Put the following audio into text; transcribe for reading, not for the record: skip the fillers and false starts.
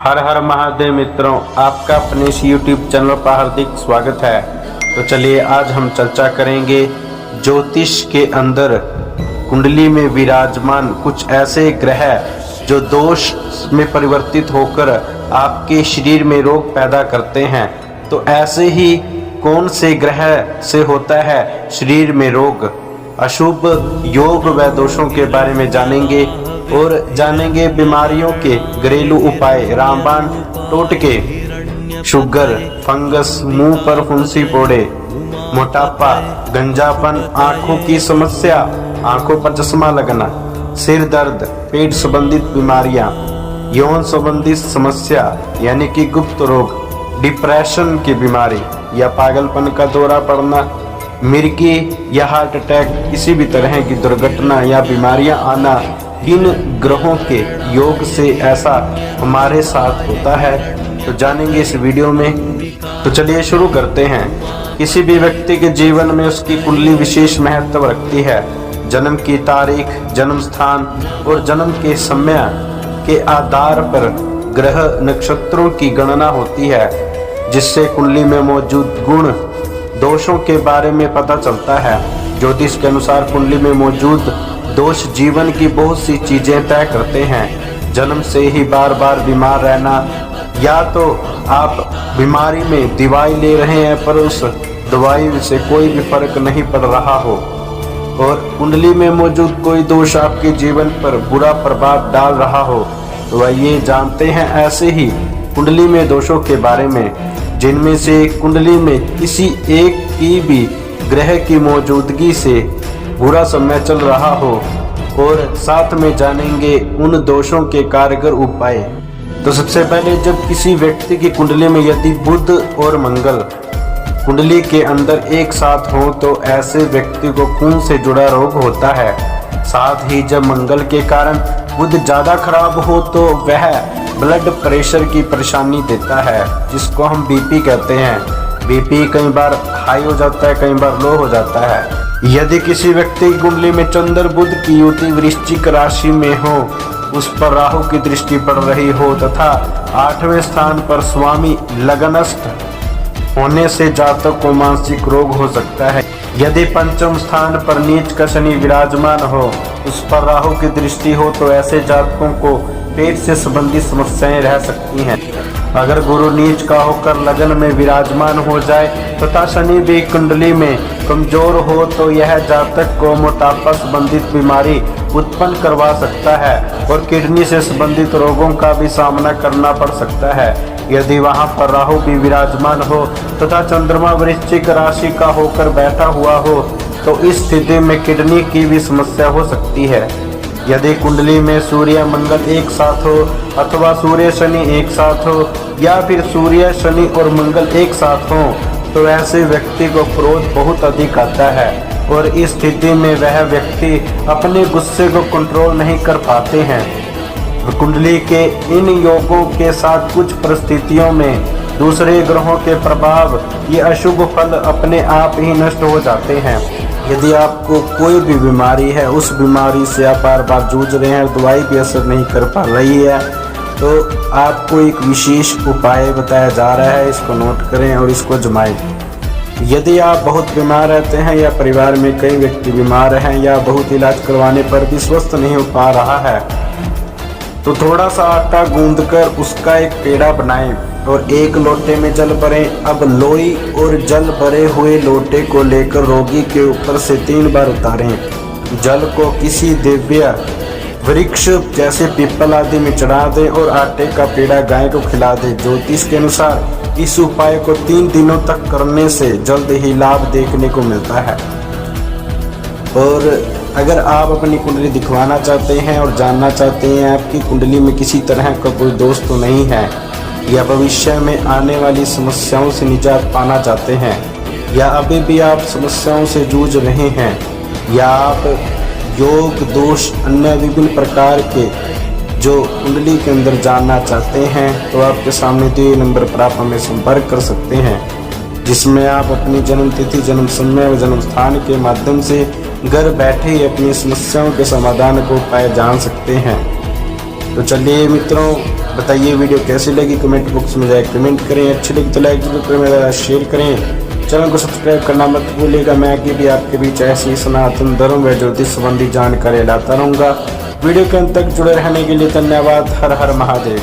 हर हर महादेव मित्रों, आपका अपने इस YouTube चैनल पर हार्दिक स्वागत है। तो चलिए आज हम चर्चा करेंगे ज्योतिष के अंदर कुंडली में विराजमान कुछ ऐसे ग्रह जो दोष में परिवर्तित होकर आपके शरीर में रोग पैदा करते हैं। तो ऐसे ही कौन से ग्रह से होता है शरीर में रोग, अशुभ योग व दोषों के बारे में जानेंगे और जानेंगे बीमारियों के घरेलू उपाय, रामबाण टोटके, शुगर, फंगस, मुंह पर फुंसी फोड़े, मोटापा, गंजापन, आंखों की समस्या, आंखों पर चश्मा लगना, सिर दर्द, पेट संबंधित बीमारियां, यौन संबंधित समस्या यानी कि गुप्त रोग, डिप्रेशन की बीमारी या पागलपन का दौरा पड़ना, मिर्गी या हार्ट अटैक, किसी भी तरह की दुर्घटना या बीमारियां आना, किन ग्रहों के योग से ऐसा हमारे साथ होता है तो जानेंगे इस वीडियो में। तो चलिए शुरू करते हैं। किसी भी व्यक्ति के जीवन में उसकी कुंडली विशेष महत्व रखती है। जन्म की तारीख, जन्म स्थान और जन्म के समय के आधार पर ग्रह नक्षत्रों की गणना होती है, जिससे कुंडली में मौजूद गुण दोषों के बारे में पता चलता है। ज्योतिष के अनुसार कुंडली में मौजूद दोष जीवन की बहुत सी चीजें तय करते हैं। जन्म से ही बार बार बीमार रहना, या तो आप बीमारी में दवाई ले रहे हैं पर उस दवाई से कोई भी फर्क नहीं पड़ रहा हो, और कुंडली में मौजूद कोई दोष आपके जीवन पर बुरा प्रभाव डाल रहा हो। तो आइए जानते हैं ऐसे ही कुंडली में दोषों के बारे में, जिनमें से कुंडली में किसी एक की भी ग्रह की मौजूदगी से बुरा समय चल रहा हो, और साथ में जानेंगे उन दोषों के कारगर उपाय। तो सबसे पहले, जब किसी व्यक्ति की कुंडली में यदि बुध और मंगल कुंडली के अंदर एक साथ हो तो ऐसे व्यक्ति को खून से जुड़ा रोग होता है। साथ ही जब मंगल के कारण बुध ज्यादा खराब हो तो वह ब्लड प्रेशर की परेशानी देता है, जिसको हम बीपी कहते हैं। बीपी कई बार हाई हो जाता है, कई बार लो हो जाता है। यदि किसी व्यक्ति की कुंडली में चंद्र बुध की युति वृश्चिक राशि में हो, उस पर राहु की दृष्टि पड़ रही हो तथा 8वें स्थान पर स्वामी लग्नस्थ होने से जातक को मानसिक रोग हो सकता है। यदि पंचम स्थान पर नीच का शनि विराजमान हो, उस पर राहु की दृष्टि हो तो ऐसे जातकों को पेट से संबंधित समस्याएं रह सकती हैं। अगर गुरु नीच का होकर लग्न में विराजमान हो जाए तथा शनि भी कुंडली में कमजोर हो तो यह जातक को मोटापा संबंधित बीमारी उत्पन्न करवा सकता है और किडनी से संबंधित रोगों का भी सामना करना पड़ सकता है। यदि वहां पर राहु भी विराजमान हो तथा चंद्रमा वृश्चिक राशि का होकर बैठा हुआ हो तो इस स्थिति में किडनी की भी समस्या हो सकती है। यदि कुंडली में सूर्य मंगल एक साथ हो अथवा सूर्य शनि एक साथ हो या फिर सूर्य शनि और मंगल एक साथ हो तो ऐसे व्यक्ति को क्रोध बहुत अधिक आता है, और इस स्थिति में वह व्यक्ति अपने गुस्से को कंट्रोल नहीं कर पाते हैं। कुंडली के इन योगों के साथ कुछ परिस्थितियों में दूसरे ग्रहों के प्रभाव ये अशुभ फल अपने आप ही नष्ट हो जाते हैं। यदि आपको कोई भी बीमारी है, उस बीमारी से आप बार बार जूझ रहे हैं, दवाई भी असर नहीं कर पा रही है, तो आपको एक विशेष उपाय बताया जा रहा है। इसको नोट करें और इसको जमाएं। यदि आप बहुत बीमार रहते हैं या परिवार में कई व्यक्ति बीमार हैं या बहुत इलाज करवाने पर भी स्वस्थ नहीं हो पा रहा है, तो थोड़ा सा आटा गूंदकर उसका एक पेड़ा बनाएं और एक लोटे में जल भरें। अब लोई और जल भरे हुए लोटे को लेकर रोगी के ऊपर से 3 बार उतारें। जल को किसी दिव्य वृक्ष जैसे पीपल आदि में चढ़ा दें और आटे का पेड़ा गाय को खिला दें। ज्योतिष के अनुसार इस उपाय को 3 दिनों तक करने से जल्द ही लाभ देखने को मिलता है। और अगर आप अपनी कुंडली दिखवाना चाहते हैं और जानना चाहते हैं आपकी कुंडली में किसी तरह का कोई दोष तो नहीं है, या भविष्य में आने वाली समस्याओं से निजात पाना चाहते हैं, या अभी भी आप समस्याओं से जूझ रहे हैं, या आप योग दोष अन्य विभिन्न प्रकार के जो कुंडली के अंदर जानना चाहते हैं, तो आपके सामने दिए नंबर पर आप हमें संपर्क कर सकते हैं, जिसमें आप अपनी जन्म तिथि, जन्म समय व जन्म स्थान के माध्यम से घर बैठे ही अपनी समस्याओं के समाधान को उपाय जान सकते हैं। तो चलिए मित्रों, बताइए वीडियो कैसी लगी, कमेंट बॉक्स में जाए कमेंट करें। अच्छी लगी तो लाइक जरूर करें, शेयर करें। चैनल को सब्सक्राइब करना मत भूलिएगा। मैं आगे भी आपके बीच ऐसी सनातन धर्म व ज्योतिष संबंधी जानकारी लाता रहूँगा। वीडियो के अंत तक जुड़े रहने के लिए धन्यवाद। हर हर महादेव।